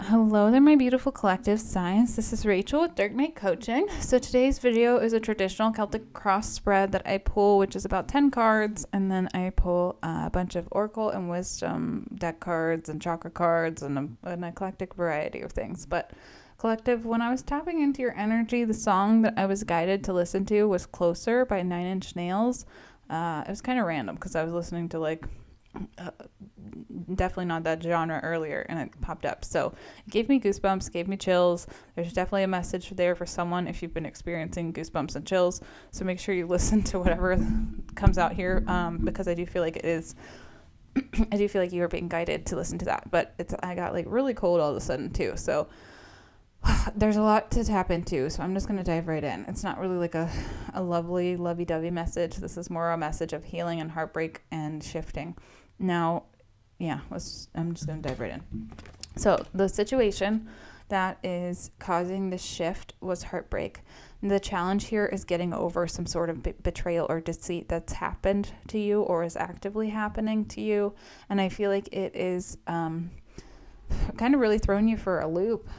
Hello there, my beautiful collective science. This is Rachel with Dark Knight Coaching. So today's video is a traditional Celtic cross spread that I pull, which is about 10 cards, and then I pull a bunch of Oracle and Wisdom deck cards and chakra cards and an eclectic variety of things. But collective, when I was tapping into your energy, the song that I was guided to listen to was Closer by 9 Inch Nails. It was kind of random because I was listening to definitely not that genre earlier, and it popped up, so it gave me goosebumps, gave me chills. There's definitely a message there for someone if you've been experiencing goosebumps and chills, so make sure you listen to whatever comes out here, because I do feel like you are being guided to listen to that. But I got really cold all of a sudden too, so there's a lot to tap into, so I'm just going to dive right in. It's not really a lovely lovey-dovey message. This is more a message of healing and heartbreak and shifting. Now, I'm just going to dive right in. So the situation that is causing this shift was heartbreak. The challenge here is getting over some sort of betrayal or deceit that's happened to you or is actively happening to you. And I feel like it is kind of really throwing you for a loop.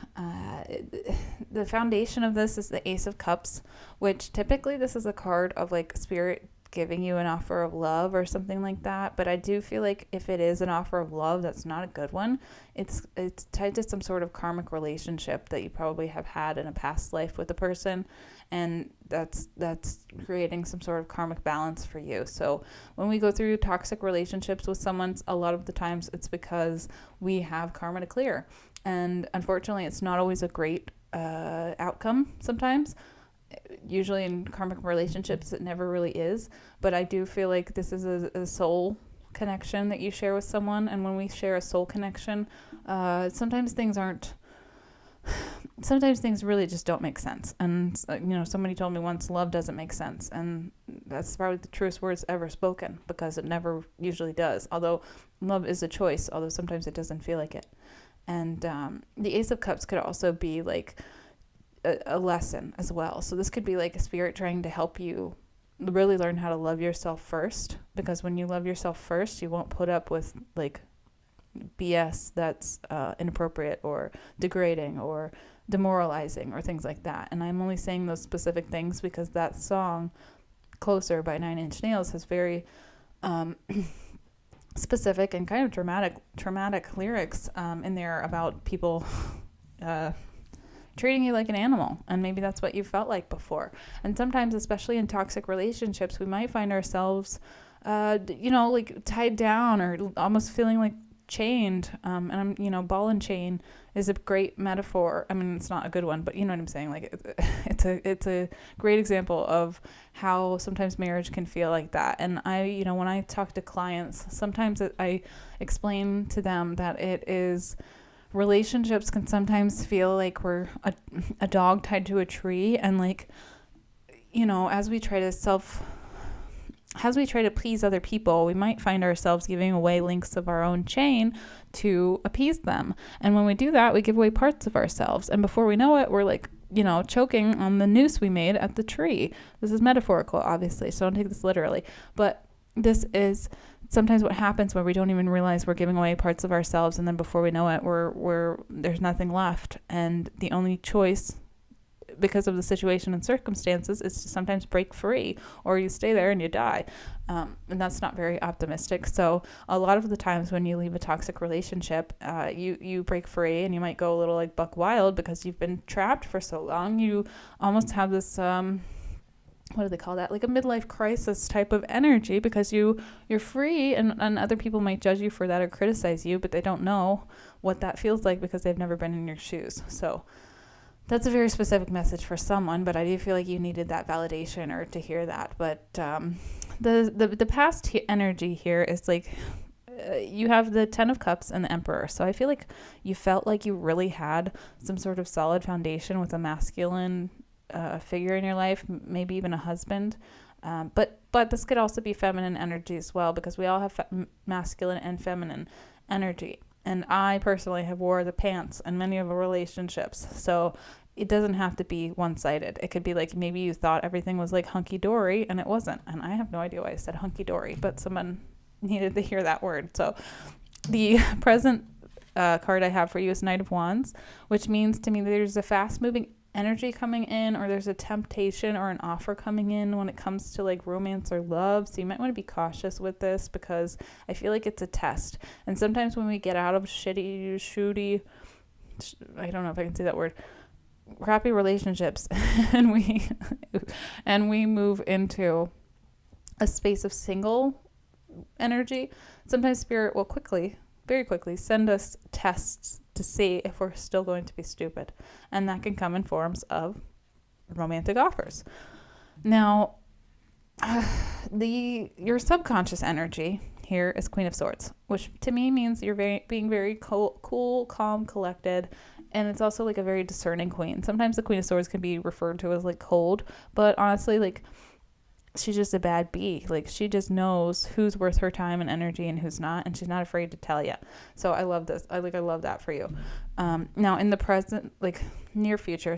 The foundation of this is the Ace of Cups, which typically this is a card of spirit giving you an offer of love or something like that. But I do feel like if it is an offer of love, that's not a good one. It's tied to some sort of karmic relationship that you probably have had in a past life with a person, and that's creating some sort of karmic balance for you. So when we go through toxic relationships with someone, a lot of the times it's because we have karma to clear, and unfortunately it's not always a great outcome sometimes. Usually in karmic relationships it never really is, but I do feel like this is a soul connection that you share with someone. And when we share a soul connection, sometimes things really just don't make sense. And somebody told me once, love doesn't make sense, and that's probably the truest words ever spoken, because it never usually does. Although love is a choice, although sometimes it doesn't feel like it. And the Ace of Cups could also be a lesson as well. So this could be a spirit trying to help you really learn how to love yourself first, because when you love yourself first, you won't put up with BS that's inappropriate or degrading or demoralizing or things like that. And I'm only saying those specific things because that song Closer by 9 Inch Nails has very specific and kind of traumatic lyrics in there about people treating you like an animal, and maybe that's what you felt like before. And sometimes, especially in toxic relationships, we might find ourselves tied down or almost feeling chained, and ball and chain is a great metaphor. I mean, it's not a good one, but you know what I'm saying. It's a great example of how sometimes marriage can feel like that. And when I talk to clients, sometimes I explain to them that it is, relationships can sometimes feel like we're a dog tied to a tree, and as we try to please other people, we might find ourselves giving away links of our own chain to appease them. And when we do that, we give away parts of ourselves, and before we know it, we're choking on the noose we made at the tree. This is metaphorical, obviously, so don't take this literally, but this is sometimes what happens where we don't even realize we're giving away parts of ourselves, and then before we know it, we're there's nothing left. And the only choice, because of the situation and circumstances, is to sometimes break free, or you stay there and you die. And that's not very optimistic. So a lot of the times when you leave a toxic relationship, you break free, and you might go a little buck wild because you've been trapped for so long. You almost have this what do they call that? A midlife crisis type of energy, because you're free, and other people might judge you for that or criticize you, but they don't know what that feels like because they've never been in your shoes. So that's a very specific message for someone, but I do feel like you needed that validation or to hear that. But the past energy here is you have the 10 of Cups and the Emperor. So I feel like you felt like you really had some sort of solid foundation with a masculine figure in your life, maybe even a husband, but this could also be feminine energy as well, because we all have masculine and feminine energy. And I personally have wore the pants in many of our relationships, so it doesn't have to be one-sided. It could be maybe you thought everything was hunky-dory, and it wasn't. And I have no idea why I said hunky-dory, but someone needed to hear that word. So the present card I have for you is Knight of Wands, which means to me there's a fast moving energy coming in, or there's a temptation or an offer coming in when it comes to like romance or love. So you might want to be cautious with this, because I feel like it's a test. And sometimes when we get out of shooty, I don't know if I can say that word, crappy relationships and we move into a space of single energy, sometimes spirit will very quickly send us tests to see if we're still going to be stupid. And that can come in forms of romantic offers. Now, your subconscious energy here is Queen of Swords, which to me means you're being very cool, calm, collected. And it's also like a very discerning queen. Sometimes the Queen of Swords can be referred to as like cold, but honestly, like, she's just a bad bee. Like, she just knows who's worth her time and energy and who's not, and she's not afraid to tell you. So I love this. I love that for you. Now in the present, like near future,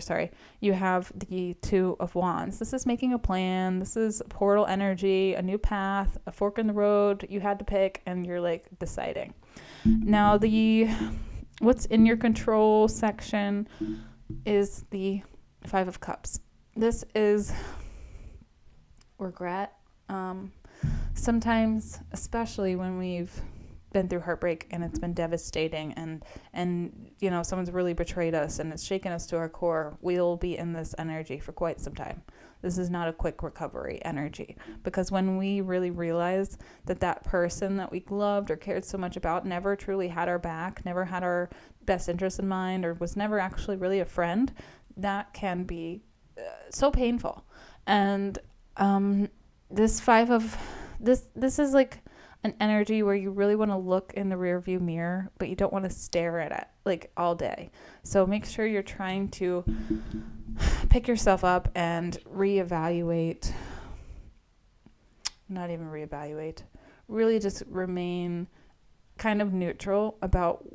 you have the Two of Wands. This is making a plan. This is portal energy, a new path, a fork in the road you had to pick, and you're like deciding. Now what's in your control section is the Five of Cups. This is regret. Sometimes, especially when we've been through heartbreak and it's been devastating, and you know, someone's really betrayed us and it's shaken us to our core, we'll be in this energy for quite some time. This is not a quick recovery energy, because when we really realize that person that we loved or cared so much about never truly had our back, never had our best interest in mind, or was never actually really a friend, that can be so painful. And this is like an energy where you really want to look in the rear view mirror, but you don't want to stare at it like all day. So make sure you're trying to pick yourself up and really just remain kind of neutral about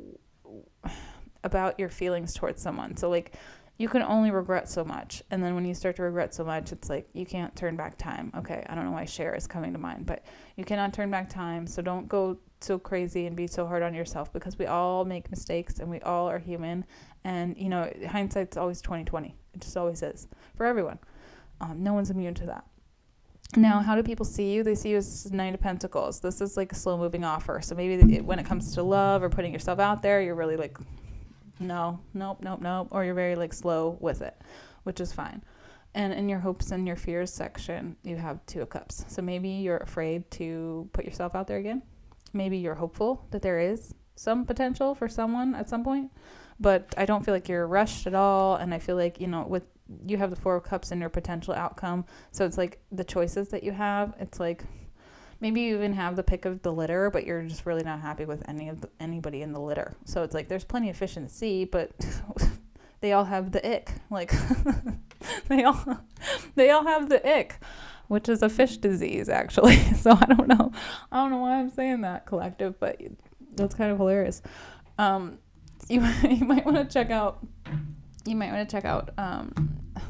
your feelings towards someone. So like, you can only regret so much. And then when you start to regret so much, it's like, you can't turn back time. Okay, I don't know why Cher is coming to mind, but you cannot turn back time. So don't go so crazy and be so hard on yourself, because we all make mistakes and we all are human. And, you know, hindsight's always 20/20. It just always is for everyone. No one's immune to that. Now, how do people see you? They see you as Knight of Pentacles. This is like a slow moving offer. So maybe when it comes to love or putting yourself out there, you're really like, no, nope, or you're very like slow with it, which is fine. And in your hopes and your fears section, you have Two of Cups. So maybe you're afraid to put yourself out there again. Maybe you're hopeful that there is some potential for someone at some point, but I don't feel like you're rushed at all. And I feel like, you know, you have the Four of Cups in your potential outcome. So it's like the choices that you have, it's like, maybe you even have the pick of the litter, but you're just really not happy with anybody in the litter. So it's like, there's plenty of fish in the sea, but they all have the ick. Like, they all have the ick, which is a fish disease, actually. So I don't know why I'm saying that, collective, but that's kind of hilarious. You might want to check out.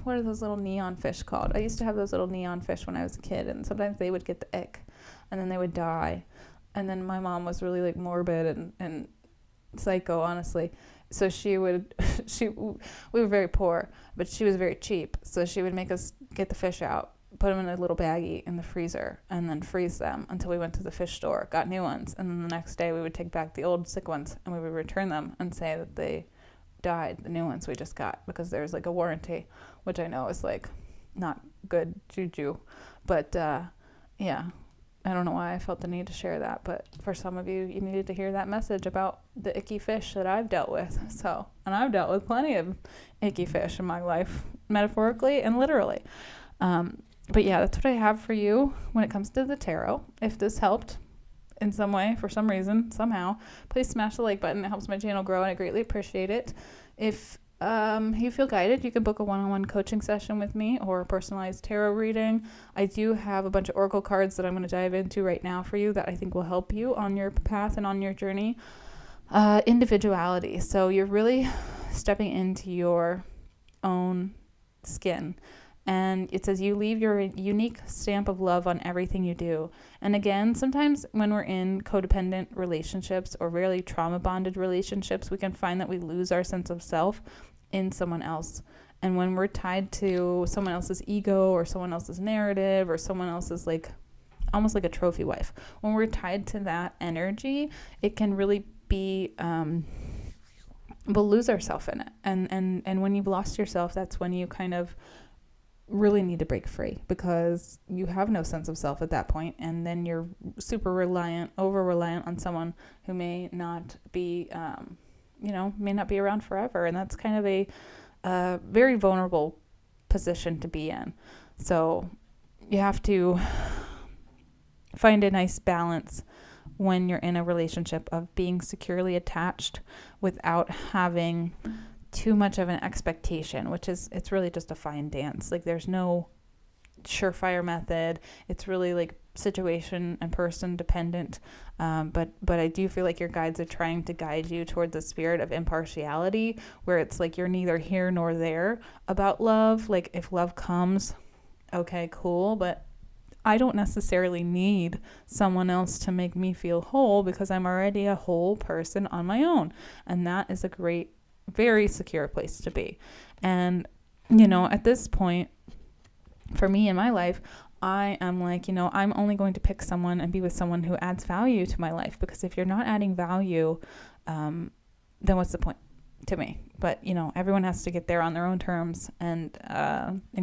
What are those little neon fish called? I used to have those little neon fish when I was a kid, and sometimes they would get the ick, and then they would die. And then my mom was really like morbid and psycho, honestly. So we were very poor, but she was very cheap. So she would make us get the fish out, put them in a little baggie in the freezer, and then freeze them until we went to the fish store, got new ones. And then the next day we would take back the old sick ones and we would return them and say that they died, the new ones we just got, because there's like a warranty, which I know is like not good juju. But yeah, I don't know why I felt the need to share that, but for some of you needed to hear that message about the icky fish that I've dealt with. So, and I've dealt with plenty of icky fish in my life, metaphorically and literally. But yeah, that's what I have for you when it comes to the tarot. If this helped in some way, for some reason, somehow, please smash the like button. It helps my channel grow, and I greatly appreciate it. If you feel guided, you can book a one-on-one coaching session with me or a personalized tarot reading. I do have a bunch of oracle cards that I'm going to dive into right now for you that I think will help you on your path and on your journey. Individuality. So you're really stepping into your own skin And it says you leave your unique stamp of love on everything you do. And again, sometimes when we're in codependent relationships or really trauma bonded relationships, we can find that we lose our sense of self in someone else. And when we're tied to someone else's ego or someone else's narrative or someone else's, like, almost like a trophy wife, when we're tied to that energy, it can really be, we'll lose ourselves in it. And when you've lost yourself, that's when you kind of really need to break free, because you have no sense of self at that point, and then you're super over reliant on someone who may not be may not be around forever, and that's kind of a very vulnerable position to be in. So you have to find a nice balance when you're in a relationship of being securely attached without having too much of an expectation, it's really just a fine dance. Like, there's no surefire method. It's really like situation and person dependent. But I do feel like your guides are trying to guide you toward the spirit of impartiality, where it's like you're neither here nor there about love. Like, if love comes, okay, cool, but I don't necessarily need someone else to make me feel whole, because I'm already a whole person on my own. And that is a great, very secure place to be. And, at this point, for me in my life, I am like, I'm only going to pick someone and be with someone who adds value to my life, because if you're not adding value, then what's the point to me? But, everyone has to get there on their own terms and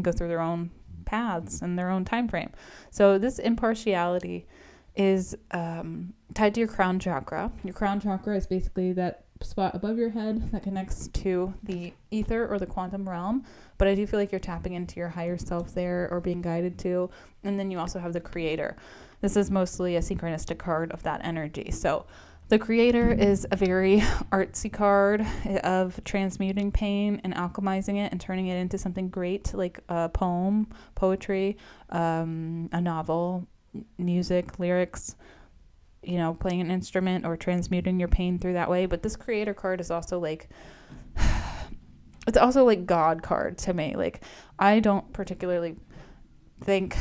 go through their own paths and their own time frame. So this impartiality is tied to your crown chakra. Your crown chakra is basically that spot above your head that connects to the ether or the quantum realm, but I do feel like you're tapping into your higher self there, or being guided to. And then you also have the creator. This is mostly a synchronistic card of that energy. So the creator is a very artsy card of transmuting pain and alchemizing it and turning it into something great, like a poem, poetry, a novel, music, lyrics, playing an instrument or transmuting your pain through that way. But this creator card is also like, it's also like God card to me. Like, I don't particularly think,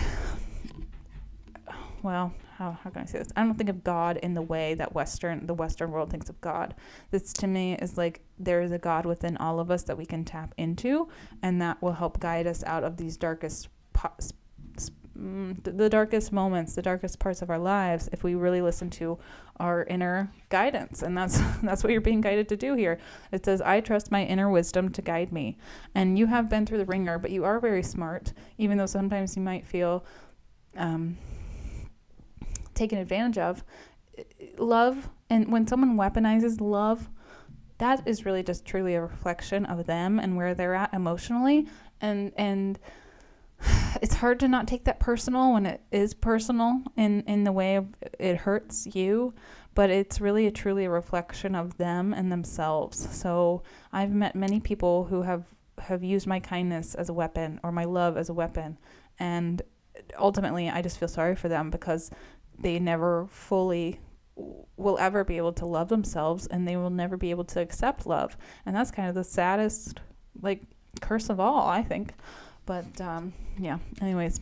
well, how can I say this? I don't think of God in the way that the Western world thinks of God. This to me is like, there is a God within all of us that we can tap into, and that will help guide us out of these the darkest moments, the darkest parts of our lives, if we really listen to our inner guidance. And that's what you're being guided to do here. It says, I trust my inner wisdom to guide me. And you have been through the ringer, but you are very smart, even though sometimes you might feel taken advantage of. Love, and when someone weaponizes love, that is really just truly a reflection of them and where they're at emotionally. And it's hard to not take that personal when it is personal in the way of it hurts you, but it's really truly a reflection of them and themselves. So I've met many people who have used my kindness as a weapon, or my love as a weapon, and ultimately I just feel sorry for them, because they never fully will ever be able to love themselves, and they will never be able to accept love. And that's kind of the saddest, like, curse of all, I think. But yeah, anyways,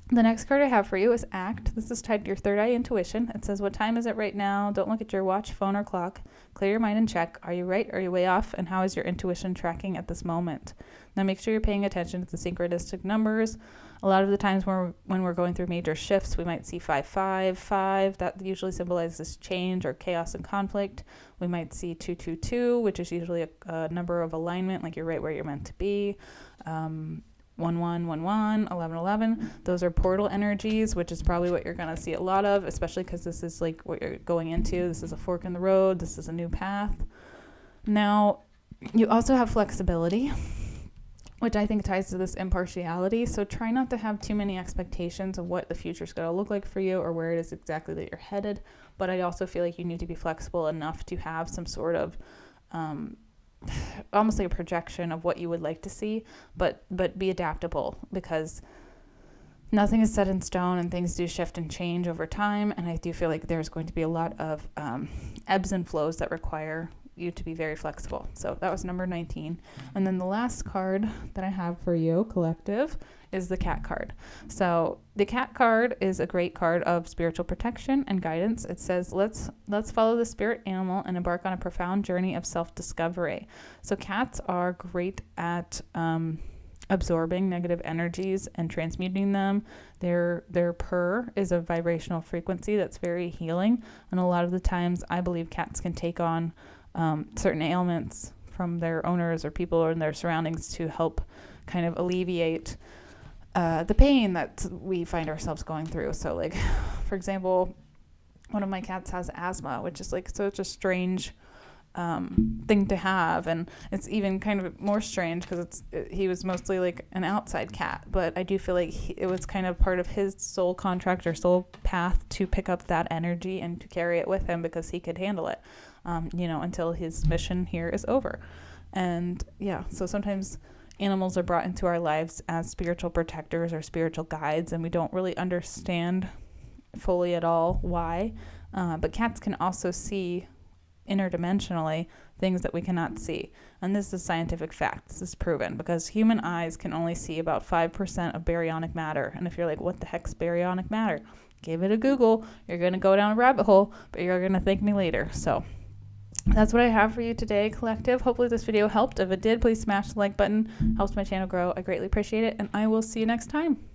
the next card I have for you is ACT. This is tied to your third eye intuition. It says, what time is it right now? Don't look at your watch, phone, or clock. Clear your mind and check. Are you right? Are you way off? And how is your intuition tracking at this moment? Now make sure you're paying attention to the synchronistic numbers. A lot of the times when we're going through major shifts, we might see 555. That usually symbolizes change or chaos and conflict. We might see 222, which is usually a number of alignment, like you're right where you're meant to be. 1111, 1111. Those are portal energies, which is probably what you're going to see a lot of, especially because this is like what you're going into. This is a fork in the road. This is a new path. Now, you also have flexibility, which I think ties to this impartiality. So try not to have too many expectations of what the future is going to look like for you, or where it is exactly that you're headed. But I also feel like you need to be flexible enough to have some sort of almost like a projection of what you would like to see, but be adaptable, because nothing is set in stone and things do shift and change over time. And I do feel like there's going to be a lot of ebbs and flows that require you to be very flexible. So that was number 19. And then the last card that I have for you, collective, is the cat card. So the cat card is a great card of spiritual protection and guidance. It says, let's follow the spirit animal and embark on a profound journey of self-discovery. So cats are great at absorbing negative energies and transmuting them. Their purr is a vibrational frequency that's very healing. And a lot of the times I believe cats can take on certain ailments from their owners or people or in their surroundings to help kind of alleviate the pain that we find ourselves going through. So like, for example, one of my cats has asthma, which is like such a strange thing to have, and it's even kind of more strange because he was mostly like an outside cat, but I do feel like it was kind of part of his soul contract or soul path to pick up that energy and to carry it with him because he could handle it, until his mission here is over. And yeah, so sometimes animals are brought into our lives as spiritual protectors or spiritual guides, and we don't really understand fully at all why, but cats can also see interdimensionally things that we cannot see. And this is scientific fact. This is proven because human eyes can only see about 5% of baryonic matter. And if you're like, what the heck's baryonic matter? Give it a Google. You're going to go down a rabbit hole, but you're going to thank me later. So that's what I have for you today, collective. Hopefully this video helped. If it did, please smash the like button. Helps my channel grow. I greatly appreciate it. And I will see you next time.